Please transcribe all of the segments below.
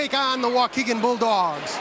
take on the Waukegan Bulldogs.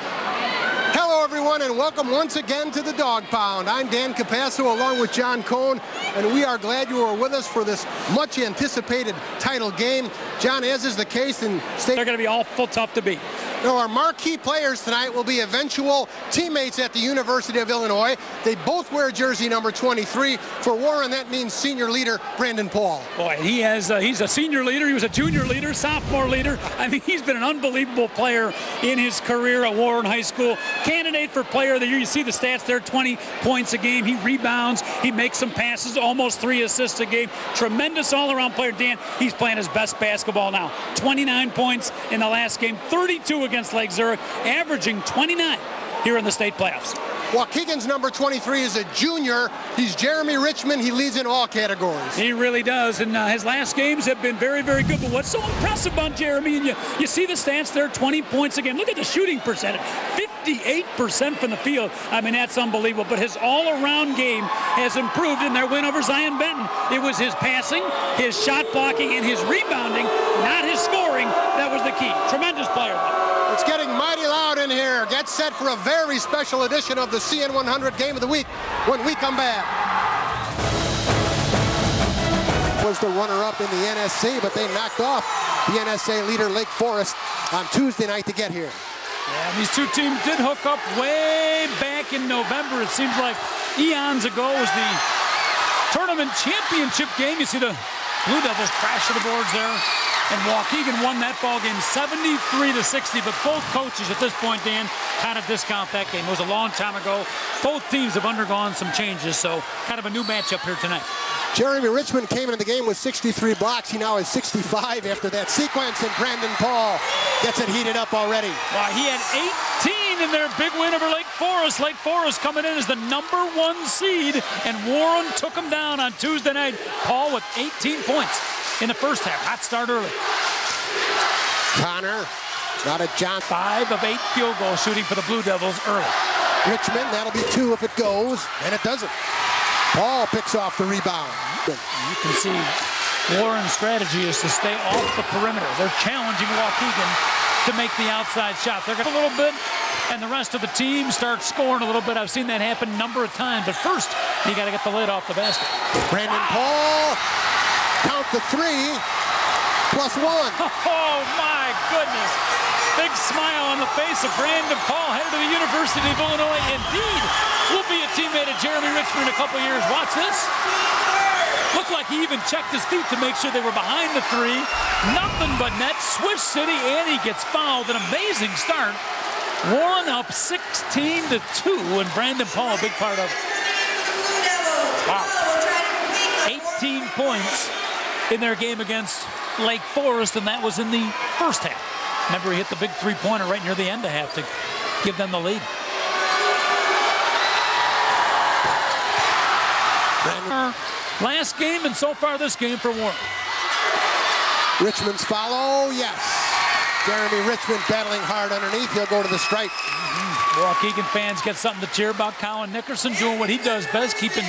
Hello, everyone, and welcome once again to the Dog Pound. I'm Dan Capasso along with John Cohn, and we are glad you are with us for this much-anticipated title game. John, as is the case in state... They're going to be awful tough to beat. Now, our marquee players tonight will be eventual teammates at the University of Illinois. They both wear jersey number 23. For Warren, that means senior leader Brandon Paul. Boy, he's a senior leader. He was a junior leader, sophomore leader. I mean, he's been an unbelievable player in his career at Warren High School. Candidate for player of the year. You see the stats there, 20 points a game. He rebounds. He makes some passes, almost 3 assists a game. Tremendous all-around player. Dan, he's playing his best basketball now. 29 points in the last game, 32 against Lake Zurich, averaging 29 here in the state playoffs. Waukegan's number 23 is a junior. He's Jereme Richmond. He leads in all categories. He really does, and his last games have been very, very good. But what's so impressive about Jereme, and you see the stats there, 20 points a game. Look at the shooting percentage, 58% from the field. I mean, that's unbelievable. But his all-around game has improved in their win over Zion Benton. It was his passing, his shot blocking, and his rebounding, not his scoring, that was the key. Tremendous player. It's getting mighty loud in here. Get set for a very special edition of the CN100 Game of the Week when we come back. Was the runner-up in the NSA, but they knocked off the NSA leader Lake Forest on Tuesday night to get here. Yeah, these two teams did hook up way back in November. It seems like eons ago was the tournament championship game. You see the Blue Devils crash to the boards there. And Waukegan won that ball game 73-60, but both coaches at this point, Dan, kind of discount that game. It was a long time ago. Both teams have undergone some changes, so kind of a new matchup here tonight. Jereme Richmond came into the game with 63 blocks. He now has 65 after that sequence, and Brandon Paul gets it heated up already. Wow, he had 18 in their big win over Lake Forest. Lake Forest coming in as the #1 seed, and Warren took him down on Tuesday night. Paul with 18 points in the first half. Hot start early. Connor, not a John. 5 of 8 field goal shooting for the Blue Devils early. Richmond, that'll be 2 if it goes, and it doesn't. Paul picks off the rebound. You can see Warren's strategy is to stay off the perimeter. They're challenging Waukegan to make the outside shot. They're going to a little bit, and the rest of the team starts scoring a little bit. I've seen that happen a number of times, but first, you got to get the lid off the basket. Brandon Paul, count the 3, +1. Oh, my goodness. Big smile on the face of Brandon Paul, headed to the University of Illinois. Indeed, will be a teammate of Jereme Richmond in a couple years. Watch this. Looked like he even checked his feet to make sure they were behind the 3. Nothing but net. Swish City, and he gets fouled. An amazing start. Warren up 16-2, and Brandon Paul, a big part of it. Wow. 18 points in their game against Lake Forest, and that was in the first half. Remember, he hit the big 3-pointer right near the end of half to give them the lead. Last game, and so far this game for Warren. Richmond's follow, yes. Jereme Richmond battling hard underneath. He'll go to the stripe. Waukegan fans get something to cheer about. Colin Nickerson doing what he does best, keeping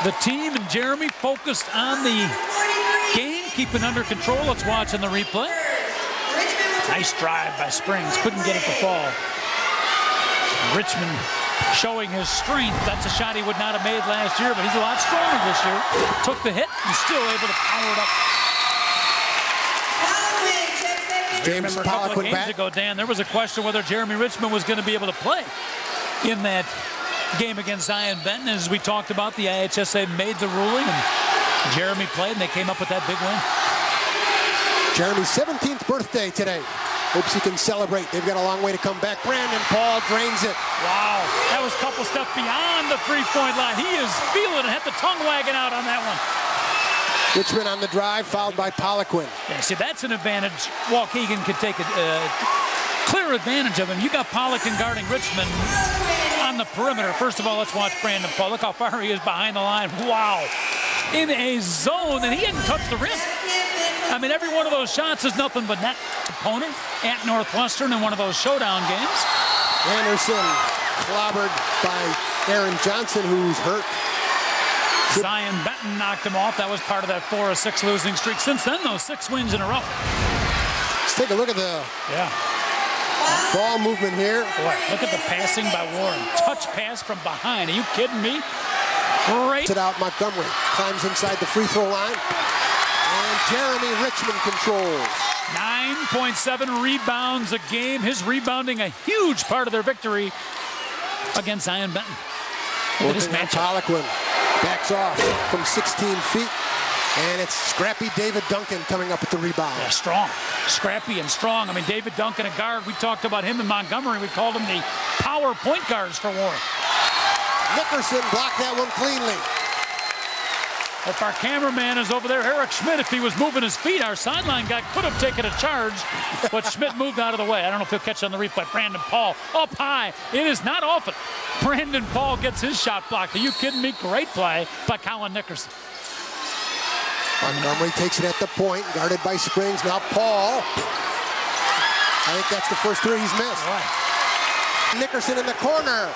the team and Jereme focused on the game, keeping under control. Let's watch in the replay. Nice drive by Springs. Couldn't get it to fall. Richmond showing his strength. That's a shot he would not have made last year, but he's a lot stronger this year. Took the hit and still able to power it up. James Pollock went back. Ago, Dan, there was a question whether Jereme Richmond was going to be able to play in that game against Zion Benton. As we talked about, the IHSA made the ruling, and Jereme played, and they came up with that big win. Jereme's 17th birthday today. Hopes he can celebrate. They've got a long way to come back. Brandon Paul drains it. Wow, that was a couple steps beyond the 3-point line. He is feeling it. Had the tongue wagging out on that one. Richmond on the drive, fouled by Poliquin. Yeah, see, that's an advantage Waukegan could take a clear advantage of him. You got Poliquin guarding Richmond on the perimeter. First of all, let's watch Brandon Paul. Look how far he is behind the line. Wow. In a zone, and he hadn't touched the rim. I mean, every one of those shots is nothing but net. Opponent at Northwestern in one of those showdown games. Anderson clobbered by Aaron Johnson, who's hurt. Zion Benton knocked him off. That was part of that 4-6 losing streak. Since then, though, 6 wins in a row. Let's take a look at the Ball movement here. Boy, look at the passing by Warren. Touch pass from behind. Are you kidding me? Great. It out Montgomery. Climbs inside the free throw line. And Jereme Richmond controls. 9.7 rebounds a game. His rebounding a huge part of their victory against Zion Benton. Look at this matchup. Poliquin backs off from 16 feet. And it's scrappy David Duncan coming up with the rebound. Yeah, strong. Scrappy and strong. I mean, David Duncan, a guard. We talked about him in Montgomery. We called him the power point guards for Warren. Nickerson blocked that one cleanly. If our cameraman is over there, Eric Schmidt, if he was moving his feet, our sideline guy could have taken a charge, but Schmidt moved out of the way. I don't know if he'll catch on the replay. Brandon Paul up high. It is not often Brandon Paul gets his shot blocked. Are you kidding me? Great play by Colin Nickerson. Montgomery takes it at the point, guarded by Springs. Now Paul. I think that's the first three he's missed. Right. Nickerson in the corner.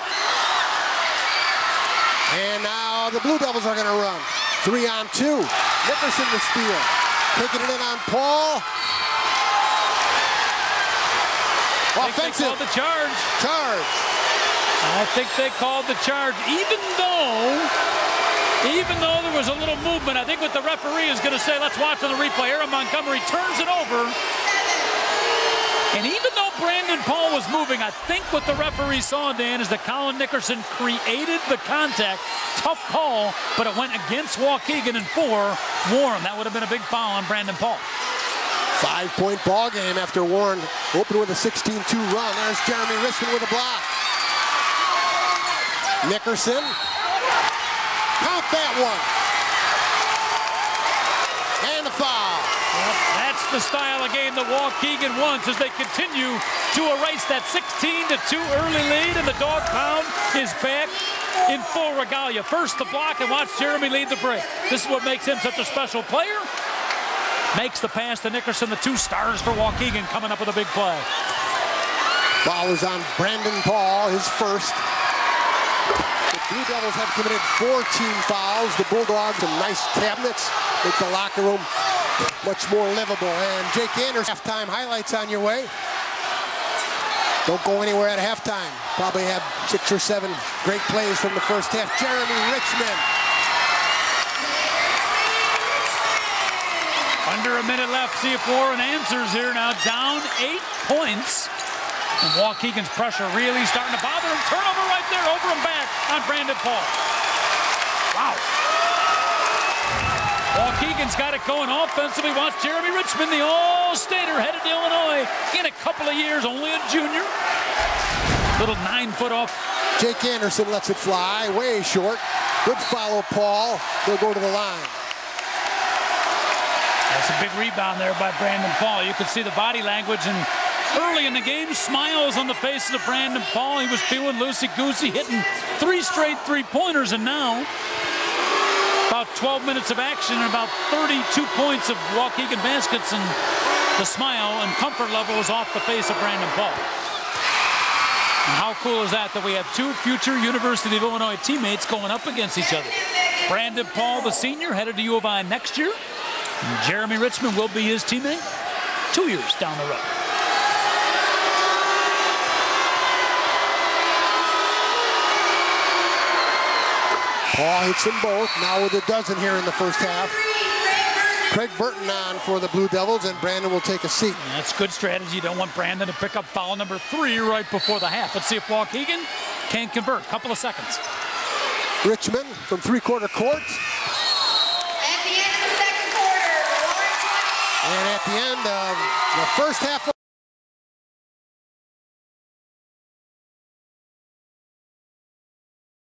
And now the Blue Devils are going to run. 3-on-2. Nickerson the steal. Taking it in on Paul. Offensive. They called the charge. Charge. I think they called the charge, even though there was a little movement. I think what the referee is going to say, let's watch on the replay. Aaron Montgomery turns it over. And even though Brandon Paul was moving, I think what the referee saw, Dan, is that Colin Nickerson created the contact. Tough call, but it went against Waukegan and for Warren. That would have been a big foul on Brandon Paul. 5-point ball game after Warren opened with a 16-2 run. There's Jereme Richmond with a block. Nickerson. Count that one. And a foul. Yep, that's the style of game that Waukegan wants as they continue to erase that 16-2 early lead, and the dog pound is back in full regalia. First the block, and watch Jereme lead the break. This is what makes him such a special player. Makes the pass to Nickerson, the two stars for Waukegan coming up with a big play. Foul is on Brandon Paul, his first. The Blue Devils have committed 14 fouls. The Bulldogs, some nice cabinets, make the locker room much more livable. And Jake Anderson, halftime highlights on your way. Don't go anywhere at halftime. Probably have 6 or 7 great plays from the first half. Jereme Richmond. Under a minute left. See if Warren answers here. Now down 8 points. And Waukegan's pressure really starting to bother him. Turnover right there, over and back on Brandon Paul. Wow. Waukegan's got it going offensively. Watch Jereme Richmond, the All-Stater, headed to Illinois in a couple of years, only a junior. Little 9-foot off. Jake Anderson lets it fly, way short. Good follow, Paul. He'll go to the line. That's a big rebound there by Brandon Paul. You can see the body language, and early in the game, smiles on the faces of Brandon Paul. He was feeling loosey-goosey, hitting 3 straight three-pointers, and now about 12 minutes of action and about 32 points of Waukegan baskets, and the smile and comfort level is off the face of Brandon Paul. And how cool is that we have 2 future University of Illinois teammates going up against each other. Brandon Paul, the senior, headed to U of I next year. And Jereme Richmond will be his teammate 2 years down the road. Paul hits them both, now with a dozen here in the first half. Craig Burton on for the Blue Devils, and Brandon will take a seat. That's good strategy. You don't want Brandon to pick up foul number 3 right before the half. Let's see if Waukegan can convert. Couple of seconds. Richmond from three-quarter court. At the end of the second quarter, And at the end of the first half